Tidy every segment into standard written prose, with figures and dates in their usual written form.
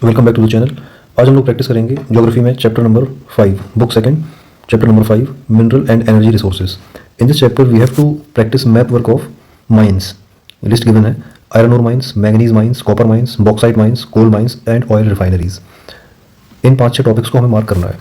Welcome back to the channel. आज हम लोग प्रैक्टिस करेंगे ज्योग्राफी में chapter number 5, book second, chapter number 5, mineral and energy resources. In this chapter we have to practice map work of mines. List given है: iron ore mines, manganese mines, copper mines, bauxite mines, coal mines and oil refineries. इन 5-6 topics को हमें mark करना है।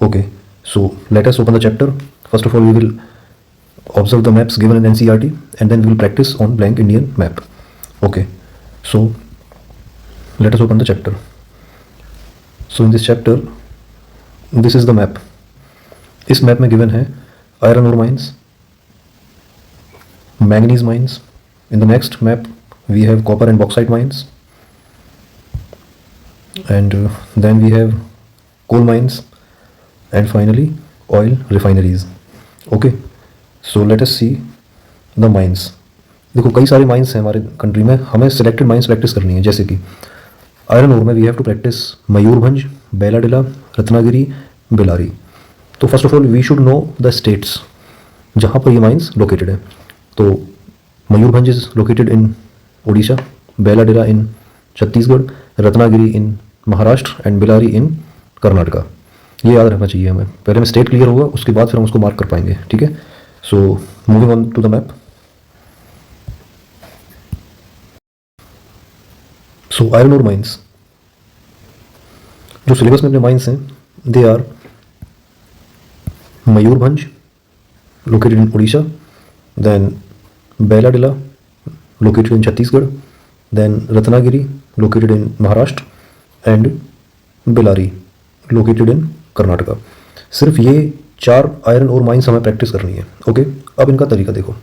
Okay, so let us open the chapter. First of all we will observe the maps given in NCERT and then we will practice on blank Indian map. Okay, so let us open the chapter. So in this chapter this is the map. इस map में given है iron ore mines, manganese mines. In the next map we have copper and bauxite mines, and then we have coal mines and finally oil refineries. Okay, so let us see the mines. देखो कई सारे mines हैं हमारे country में, हमें selected mines practice करनी है। जैसे कि आयरन ओर में we have to practice Mayurbhanj, Bailadila, Ratnagiri, Bellary. तो first of all we should know the states जहाँ पर ये माइंस लोकेटेड है. तो Mayurbhanj is located in Odisha, Bailadila in Chhattisgarh, Ratnagiri in Maharashtra and Bellary in Karnataka. ये याद रखना चाहिए हमें. पहले हमें स्टेट क्लियर होगा, उसके बाद फिर हम उसको मार्क कर पाएंगे. ठीक है, so moving on to the map. So iron ore mines, जो सिलेबस में अपने माइंस हैं, they are Mayurbhanj located in Orissa, then Bailadila located in Chhattisgarh, then Ratnagiri located in Maharashtra and Bellary located in Karnataka. सिर्फ ये 4 आयरन ओर माइंस हमें प्रैक्टिस करनी है. ओके, अब इनका तरीका देखो.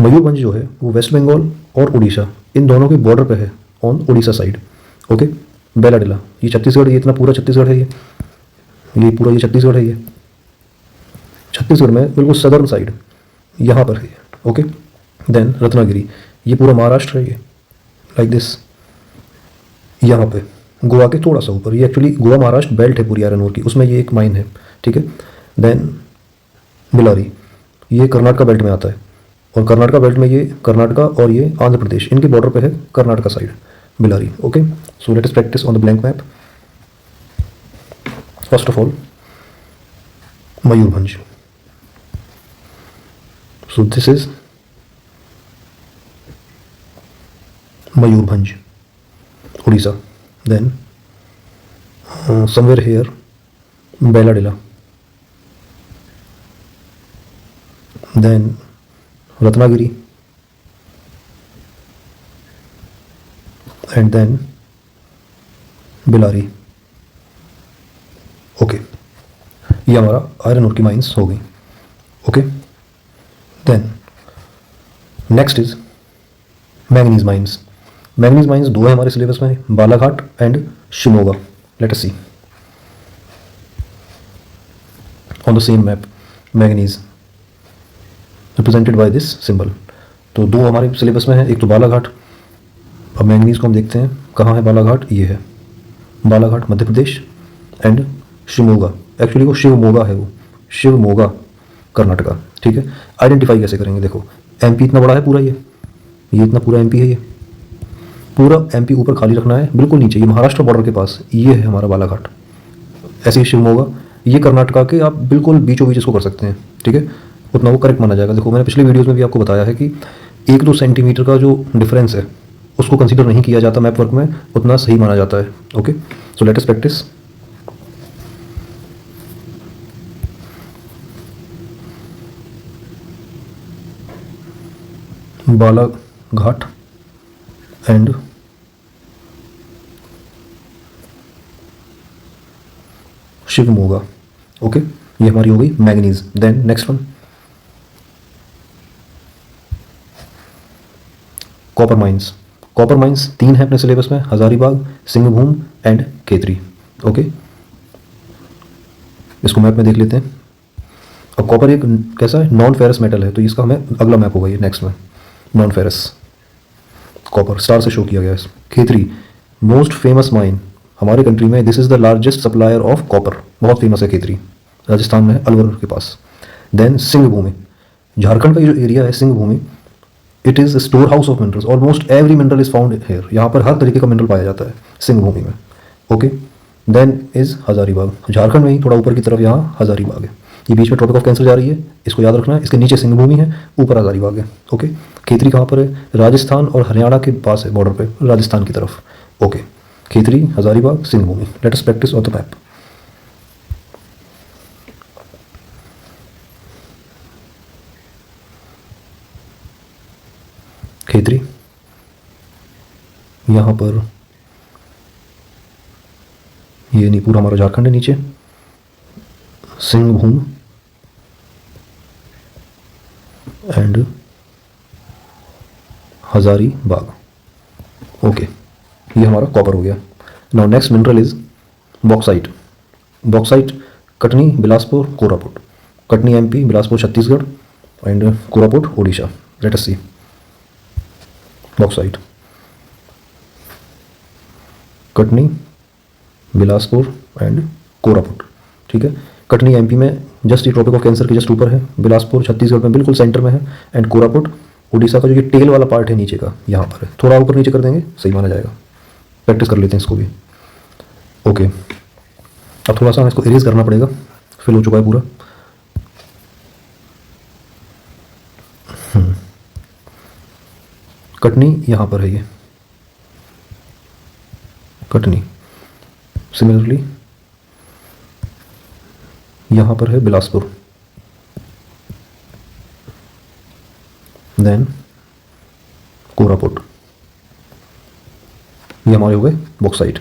मयूरभंज जो है वो वेस्ट बंगाल और उड़ीसा इन दोनों के बॉर्डर पे है, ऑन उड़ीसा साइड. ओके, बेलाडिला ये छत्तीसगढ़, ये इतना पूरा छत्तीसगढ़ है, ये पूरा ये छत्तीसगढ़ है. ये छत्तीसगढ़ में बिल्कुल सदर्न साइड यहाँ पर है. ओके, देन रत्नागिरी ये पूरा महाराष्ट्र है, ये लाइक दिस. यहाँ पे गोवा के थोड़ा सा ऊपर, ये एक्चुअली गोवा महाराष्ट्र बेल्ट है पूरी आयरन ओर की, उसमें ये एक माइन है. ठीक है, देन बेलारी ये कर्नाटका बेल्ट में आता है, और कर्नाटका बेल्ट में ये कर्नाटका और ये आंध्र प्रदेश इनके बॉर्डर पे है, Karnataka side Bellary. Okay, so let us practice on the blank map. First of all Mayurbhanj. So this is Mayurbhanj, Orissa. Then somewhere here Bailadila, then Ratnagiri, and then Bellary. Okay, ये हमारा आयरन ओर की माइंस हो गई. Okay, then next is manganese mines. Manganese mines 2 है हमारे syllabus में, Balaghat and Shimoga. Let us see on the same map manganese represented by this symbol. तो 2 हमारे सिलेबस में है, एक तो बालाघाट. अब मैंगनीज को हम देखते हैं कहाँ है बालाघाट. ये है बालाघाट मध्य प्रदेश, एंड शिमोगा एक्चुअली वो शिवमोगा है, वो शिवमोगा कर्नाटका. ठीक है, आइडेंटिफाई कैसे करेंगे? देखो एमपी इतना बड़ा है पूरा, ये इतना पूरा एमपी है, ये पूरा एमपी ऊपर खाली रखना है, बिल्कुल नीचे ये महाराष्ट्र बॉर्डर के पास ये है हमारा बालाघाट. ऐसे ही शिवमोगा ये कर्नाटका के आप बिल्कुल बीचों बीच इसको कर सकते हैं. ठीक है, उतना वो करेक्ट माना जाएगा. देखो मैंने पिछले वीडियोस में भी आपको बताया है कि 1-2 सेंटीमीटर का जो डिफरेंस है उसको कंसीडर नहीं किया जाता मैप वर्क में, उतना सही माना जाता है. Okay, so let us practice. Balaghat and Shivamogga. Okay, ये हमारी हो गई manganese. Then next one copper mines. Copper mines 3 है अपने सिलेबस में, हजारीबाग, सिंहभूम एंड केतरी. ओके, इसको मैप में देख लेते हैं. अब कॉपर एक कैसा है, नॉन फेरस मेटल है, तो इसका हमें अगला मैप होगा ये नेक्स्ट में. नॉन फेरस कॉपर स्टार से शो किया गया है. केतरी मोस्ट फेमस माइन हमारे कंट्री में, this is the largest supplier of copper. बहुत फेमस है केतरी, राजस्थान में अलवर के पास. देन सिंहभूमि, झारखंड का जो एरिया है Singhbhum, it is store house of minerals. Almost every mineral is found here. यहाँ पर हर तरीके का मिनरल पाया जाता है सिंहभूमि में. Okay. Then is Hazaribagh, Jharkhand में ही थोड़ा ऊपर की तरफ यहाँ हज़ारीबाग है। ये बीच में ट्रॉपिक ऑफ कैंसर जा रही है, इसको याद रखना है। इसके नीचे सिंहभूमि है, ऊपर हज़ारीबाग है। ओके। खेतरी कहाँ पर है? राजस्थान और हरियाणा के पास है, बॉर्डर पे, राजस्थान की तरफ। Okay. Khetri, Hazaribagh, Singhbhum. Late us practice on the map. Khetri यहाँ पर, ये नहीं, पूरा हमारा झारखंड है नीचे। सिंहभूम एंड हज़ारीबाग। ओके, ये हमारा कॉपर हो गया। Now next mineral is bauxite. Bauxite Katni, Bilaspur, Koraput. Katni MP, Bilaspur Chhattisgarh and Koraput Odisha. Let us see bauxite. Katni, Bilaspur and Koraput. ठीक है। कटनी एमपी में जस्ट ये ट्रॉपिक ऑफ कैंसर के जस्ट ऊपर है, बिलासपुर छत्तीसगढ़ में बिल्कुल सेंटर में है, एंड कोरापुट उड़ीसा का जो ये टेल वाला पार्ट है नीचे का, यहाँ पर है। थोड़ा ऊपर नीचे कर देंगे सही माना जाएगा। प्रैक्टिस कर लेते हैं इसको भी। ओके, अब थोड़ा सा इसको इरेज करना पड़ेगा, फिल हो चुका है पूरा। कटनी यहाँ पर है, ये कटनी। सिमिलरली यहाँ पर है बिलासपुर, देन कोरापुट। ये हमारे हो गए bauxite.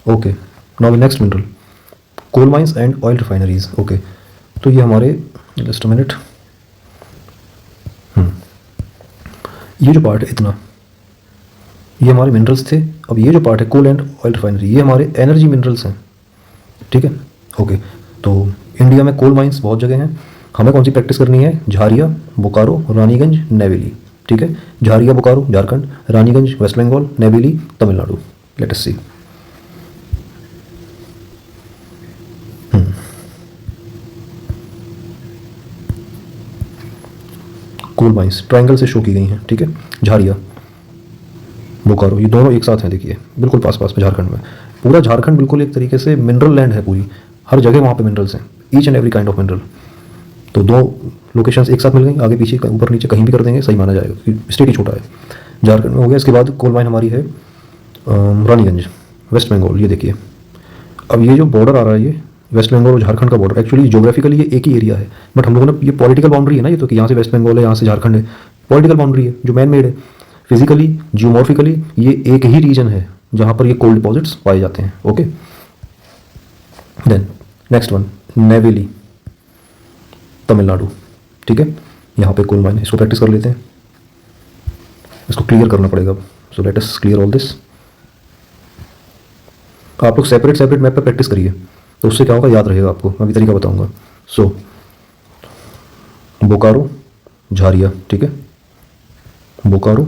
Okay, now next mineral, coal mines and oil refineries. Okay, तो ये हमारे, जस्ट अ मिनट, ये जो पार्ट है इतना, ये हमारे मिनरल्स थे। अब ये जो पार्ट है कोल एंड ऑयल रिफाइनरी, ये हमारे एनर्जी मिनरल्स हैं। ठीक है। ओके, तो इंडिया में कोल माइंस बहुत जगह हैं। हमें कौन सी प्रैक्टिस करनी है? झारिया, बोकारो, रानीगंज, नेवेली। ठीक है। Jharia, Bokaro Jharkhand, Raniganj West Bengal, Neyveli Tamil Nadu. Let us see. Coal mines triangle से शो की गई हैं। ठीक है। झारिया, बोकारो, ये दोनों एक साथ हैं। देखिए बिल्कुल पास पास में झारखंड में। पूरा झारखंड बिल्कुल एक तरीके से मिनरल लैंड है, पूरी हर जगह वहाँ पे मिनरल्स हैं, each and every kind of mineral. तो दो लोकेशंस एक साथ मिल गई, आगे पीछे ऊपर नीचे कहीं भी कर देंगे सही माना जाएगा, क्योंकि स्टेट ही छोटा है। झारखंड में हो गया। इसके बाद कोल माइन हमारी है रानीगंज, वेस्ट बंगाल। ये देखिए, अब ये जो बॉर्डर आ रहा है, ये वेस्ट बंगाल और झारखंड का बॉर्डर, एक्चुअली ज्योग्राफिकली ये एक ही एरिया है, बट हम लोगों ने, ये पॉलिटिकल बाउंड्री है ना, ये तो कि यहाँ से वेस्ट बंगाल है, यहाँ से झारखंड है, पॉलिटिकल बाउंड्री है जो मैन मेड है। फिजिकली, जियोमॉर्फिकली ये एक ही रीजन है जहाँ पर ये कोल डिपॉजिट्स पाए जाते हैं। Okay, then next one, Neyveli, Tamil Nadu. ठीक है। यहाँ पे कोल माइन है, इसको प्रैक्टिस कर लेते हैं। इसको क्लियर करना पड़ेगा। सो let us clear all this. आप लोग सेपरेट सेपरेट मैप पे प्रैक्टिस करिए, तो उससे क्या होगा याद रहेगा आपको। मैं अभी तरीका बताऊंगा। सो बोकारो, झारिया। ठीक है। बोकारो,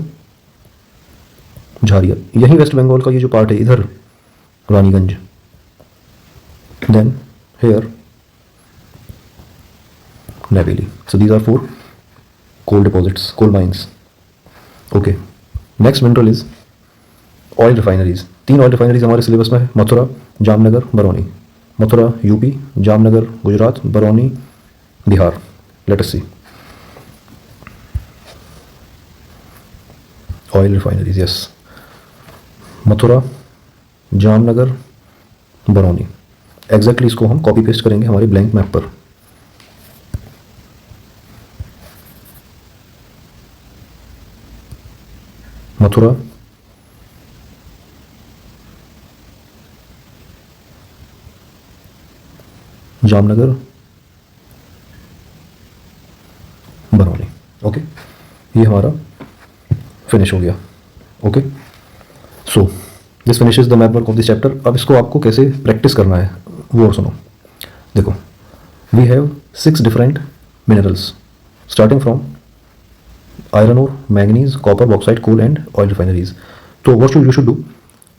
झारिया, यही वेस्ट बंगाल का ये जो पार्ट है इधर Raniganj, then here Neyveli. So these are 4 coal deposits, coal mines. Okay. Next mineral is oil refineries. 3 oil refineries हमारे सिलेबस में है, Mathura, Jamnagar, Barauni. Mathura UP, Jamnagar Gujarat, Barauni Bihar. Let us see oil refineries. Yes, Mathura, Jamnagar, Barauni. Exactly इसको हम कॉपी पेस्ट करेंगे हमारे ब्लैंक मैप पर। मथुरा, जामनगर, बरौनी। ओके, ये हमारा फिनिश हो गया। Okay, so this finishes the map work of this chapter. अब इसको आपको कैसे प्रैक्टिस करना है वो और सुनो। देखो, we have 6 different minerals starting from iron ore, manganese, copper, bauxite, coal and oil refineries. तो व्हाट यू शुड डू,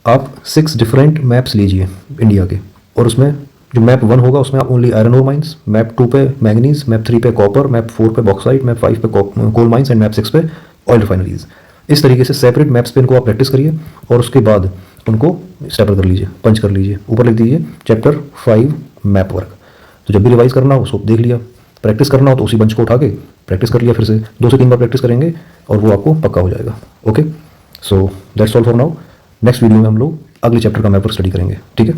आप 6 डिफरेंट मैप्स लीजिए इंडिया के, और उसमें जो मैप 1 होगा उसमें आप only iron ore mines, map 2 पे मैंगनीज, मैप 3 पे कॉपर, मैप 4 पे बॉक्साइट, मैप 5 पे कोल माइंस एंड मैप 6 पे ऑयल रिफाइनरीज। इस तरीके से सेपरेट मैप्स पे इनको आप प्रैक्टिस करिए, और उसके बाद उनको स्टेपल कर लीजिए, पंच कर लीजिए, ऊपर लिख दीजिए चैप्टर 5 मैप वर्क। तो जब भी रिवाइज करना हो उसको देख लिया, प्रैक्टिस करना हो तो उसी बंच को उठा के प्रैक्टिस कर लिया, फिर से 2 से 3 बार प्रैक्टिस करेंगे और वो आपको पक्का हो जाएगा। Okay, so that's all for now. Next video में हम लोग अगले चैप्टर का मैप वर्क स्टडी करेंगे, ठीक है।